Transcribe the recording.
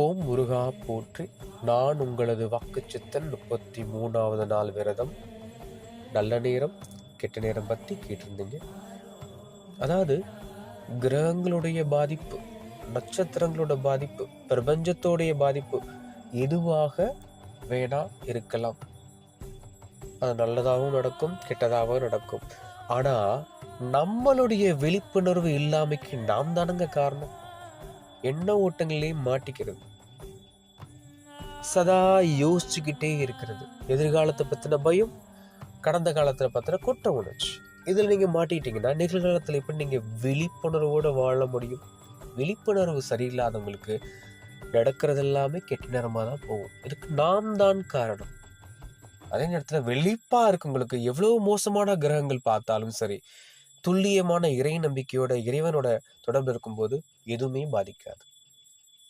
ஓம் முருகா போற்றி. நான் உங்களது வாக்குச்சித்தன். 33வது நாள் விரதம். நல்ல நேரம் கெட்ட நேரம் பற்றி கேட்டிருந்தீங்க. அதாவது கிரகங்களுடைய பாதிப்பு, நட்சத்திரங்களோட பாதிப்பு, பிரபஞ்சத்தோடைய பாதிப்பு எதுவாக வேணா இருக்கலாம். அது நல்லதாகவும் நடக்கும், கெட்டதாகவும் நடக்கும். ஆனா நம்மளுடைய விழிப்புணர்வு இல்லாமைக்கு நாம் தானுங்க காரணம். எண்ண ஓட்டங்களையும் மாட்டிக்கிறது, சதா யோசிச்சுக்கிட்டே இருக்கிறது, எதிர்காலத்தை பத்தின பயம், கடந்த காலத்துல பத்தின குற்ற உணர்ச்சி. இதுல நீங்க மாட்டிட்டீங்கன்னா நிகழ்காலத்துல எப்படி நீங்க விழிப்புணர்வோட வாழ முடியும்? விழிப்புணர்வு சரியில்லாதவங்களுக்கு நடக்கிறது எல்லாமே கெட்ட நேரமா தான் போகும். இதுக்கு நாம் தான் காரணம். அதே நேரத்துல வெளிப்பா இருக்கவங்களுக்கு எவ்வளவு மோசமான கிரகங்கள் பார்த்தாலும் சரி, துல்லியமான இறை நம்பிக்கையோட இறைவனோட தொடர்பு இருக்கும்போது எதுவுமே பாதிக்காது.